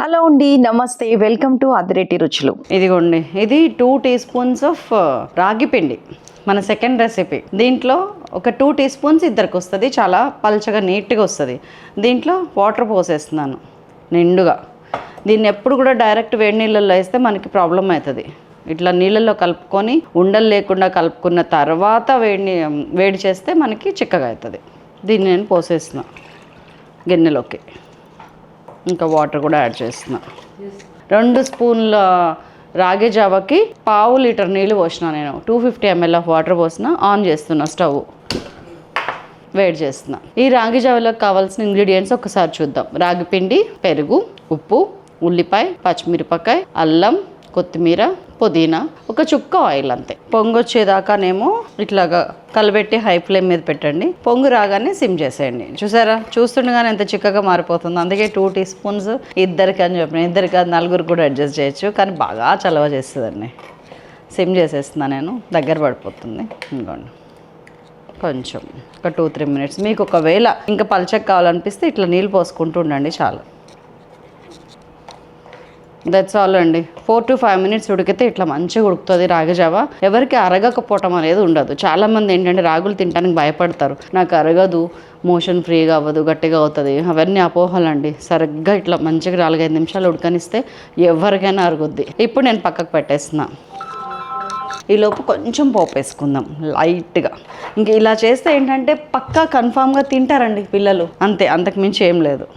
Hello అండి, నమస్తే, welcome to Adireddy రుచులు. ఇదిగోండి, ఇది 2 టీ స్పూన్స్ ఆఫ్ రాగి పిండి, మన సెకండ్ రెసిపీ. దీంట్లో ఒక 2 టీ స్పూన్స్ ఇద్దరికి వస్తుంది, చాలా పల్చగా నీట్గా వస్తుంది. దీంట్లో వాటర్ పోసేస్తున్నాను నిండుగా. దీన్ని ఎప్పుడు కూడా డైరెక్ట్ వేడి నీళ్ళల్లో వేస్తే మనకి ప్రాబ్లం అవుతుంది. ఇట్లా నీళ్ళల్లో కలుపుకొని ఉండలు లేకుండా కలుపుకున్న తర్వాత వేడి చేస్తే మనకి చిక్కగా అవుతుంది. దీన్ని నేను పోసేస్తున్నా గిన్నెలోకి. ఇంకా వాటర్ కూడా యాడ్ చేస్తున్నా. 2 స్పూన్ల రాగి జావకి 1/2 లీటర్ నీళ్ళు పోసిన. నేను 250 ml ఆఫ్ వాటర్ పోసిన. ఆన్ చేస్తున్నా స్టవ్, వేడి చేస్తున్నా. ఈ రాగి జావలోకి కావాల్సిన ఇంగ్రీడియంట్స్ ఒకసారి చూద్దాం. రాగి పిండి, పెరుగు, ఉప్పు, ఉల్లిపాయ, పచ్చిమిరపకాయ, అల్లం, కొత్తిమీర, పుదీనా, ఒక చుక్క ఆయిల్, అంతే. పొంగు వచ్చేదాకానేమో ఇట్లాగా కలబెట్టి హై ఫ్లేమ్ మీద పెట్టండి. పొంగు రాగానే సిమ్ చేసేయండి. చూసారా, చూస్తుండగానే ఎంత చిక్కగా మారిపోతుంది. అందుకే 2 టీ స్పూన్స్ ఇద్దరికి అని చెప్పిన. ఇద్దరికి అది 4 కూడా అడ్జస్ట్ చేయొచ్చు, కానీ బాగా చలవ చేస్తుందండి. సిమ్ చేసేస్తున్నా నేను, దగ్గర పడిపోతుంది. ఇంకోండి, కొంచెం ఒక 2-3 మినిట్స్. మీకు ఒకవేళ ఇంకా పల్చగా కావాలనిపిస్తే ఇట్లా నీళ్ళు పోసుకుంటూ ఉండండి, చాలు. దట్స్ ఆల్ అండి. 4 to 5 మినిట్స్ ఉడికితే ఇట్లా మంచిగా ఉడుకుతుంది రాగి జావ. ఎవరికి అరగకపోవటం అనేది ఉండదు. చాలామంది ఏంటంటే రాగులు తినడానికి భయపడతారు. నాకు అరగదు, మోషన్ ఫ్రీగా అవ్వదు, గట్టిగా అవుతుంది, అవన్నీ అపోహలండి. సరిగ్గా ఇట్లా మంచిగా 4-5 నిమిషాలు ఉడకనిస్తే ఎవరికైనా అరుగుద్ది. ఇప్పుడు నేను పక్కకు పెట్టేస్తున్నా. ఈలోపు కొంచెం పోపు వేసుకుందాం లైట్గా. ఇంక ఇలా చేస్తే ఏంటంటే పక్కా కన్ఫామ్గా తింటారండి పిల్లలు, అంతే, అంతకు మించి ఏం లేదు.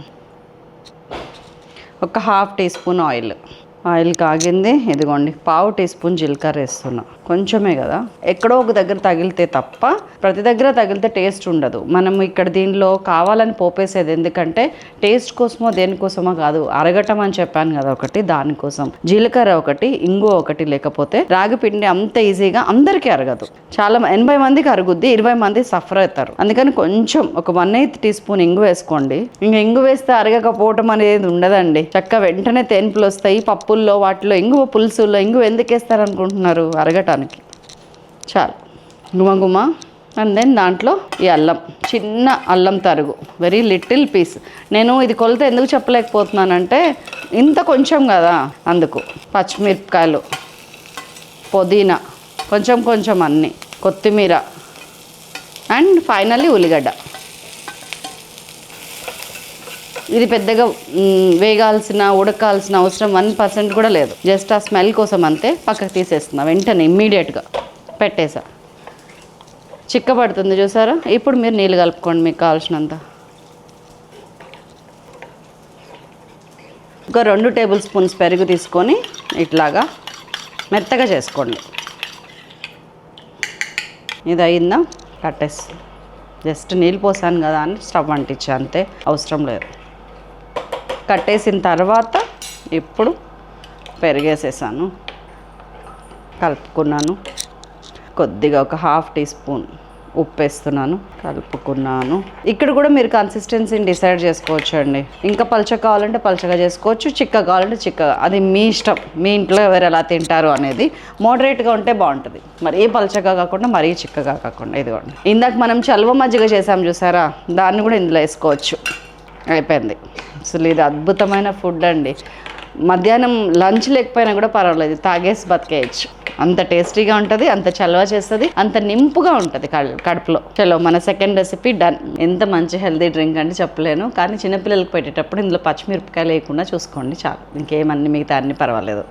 ఒక 1/2 టీ స్పూన్ ఆయిల్ కాగింది. ఇదిగోండి, 1/2 టీ స్పూన్ జీలకర్ర వేస్తున్నా. కొంచెమే కదా, ఎక్కడో ఒక దగ్గర తగిలితే తప్ప ప్రతి దగ్గర తగిలితే టేస్ట్ ఉండదు. మనం ఇక్కడ దీనిలో కావాలని పోపేసేది ఎందుకంటే టేస్ట్ కోసమో దేనికోసమో కాదు, అరగటం అని చెప్పాను కదా ఒకటి, దానికోసం. జీలకర్ర ఒకటి, ఇంగువ ఒకటి, లేకపోతే రాగి పిండి అంత ఈజీగా అందరికీ అరగదు. చాలా 80 మందికి అరుగుద్ది, 20 మంది సఫర్ అవుతారు. అందుకని కొంచెం ఒక 1/8 టీ స్పూన్ ఇంగు వేసుకోండి. ఇంకా ఇంగు వేస్తే అరగకపోవటం అనేది ఉండదండి. చక్క వెంటనే తేన్పులు వస్తాయి. పప్పుల్లో వాటిలో ఇంగువ, పులుసుల్లో ఇంగువ ఎందుకు వేస్తారనుకుంటున్నారు? అరగటానికి. చాలు, గుమగుమ. అండ్ దెన్ దాంట్లో ఈ అల్లం, చిన్న అల్లం తరుగు, వెరీ లిటిల్ పీస్. నేను ఇది కొలత ఎందుకు చెప్పలేకపోతున్నానంటే ఇంత కొంచెం కదా, అందుకు. పచ్చిమిరపకాయలు, పుదీనా, కొంచెం కొంచెం అన్నీ, కొత్తిమీర, అండ్ ఫైనల్లీ ఉల్లిగడ్డ. ఇది పెద్దగా ఉడకాల్సిన అవసరం 1% కూడా లేదు. జస్ట్ ఆ స్మెల్ కోసం అంతే. పక్కకు తీసేస్తున్నా వెంటనే, ఇమ్మీడియట్గా పెట్టేసా. చిక్కబడుతుంది చూసారా. ఇప్పుడు మీరు నీళ్ళు కలుపుకోండి మీకు కావాల్సినంత. ఒక 2 టేబుల్ స్పూన్స్ పెరుగు తీసుకొని ఇట్లాగా మెత్తగా చేసుకోండి. ఇది అయిందా, కట్టేసి జస్ట్ నీళ్ళు పోసాను కదా అని స్టవ్ అంటించా, అంతే, అవసరం లేదు. కట్టేసిన తర్వాత ఇప్పుడు పెరిగేసేసాను, కలుపుకున్నాను. కొద్దిగా ఒక 1/2 టీ స్పూన్ ఉప్పు వేస్తున్నాను, కలుపుకున్నాను. ఇక్కడ కూడా మీరు కన్సిస్టెన్సీని డిసైడ్ చేసుకోవచ్చు అండి. ఇంకా పల్చగా కావాలంటే పల్చగా చేసుకోవచ్చు, చిక్కగా కావాలంటే చిక్కగా, అది మీ ఇష్టం. మీ ఇంట్లో ఎవరు ఎలా తింటారు అనేది. మోడరేట్గా ఉంటే బాగుంటుంది, మరీ పల్చగా కాకుండా మరీ చిక్కగా కాకుండా. ఇదిగోండి, ఇందాక మనం చల్వ మజ్జిగ చేసాం చూసారా, దాన్ని కూడా ఇందులో వేసుకోవచ్చు. అయిపోయింది. అసలు ఇది అద్భుతమైన ఫుడ్ అండి. మధ్యాహ్నం లంచ్ లేకపోయినా కూడా పర్వాలేదు, తాగేసి బతికేయచ్చు. అంత టేస్టీగా ఉంటుంది, అంత చలవ చేస్తుంది, అంత నింపుగా ఉంటుంది కడుపులో. చలో, మన సెకండ్ రెసిపీ డన్. ఎంత మంచి హెల్తీ డ్రింక్ అంటే చెప్పలేను, కానీ చిన్నపిల్లలకు పెట్టేటప్పుడు ఇందులో పచ్చిమిరపకాయలు వేయకుండా చూసుకోండి, చాలు. ఇంకేమన్నీ మిగతా అన్నీ పర్వాలేదు.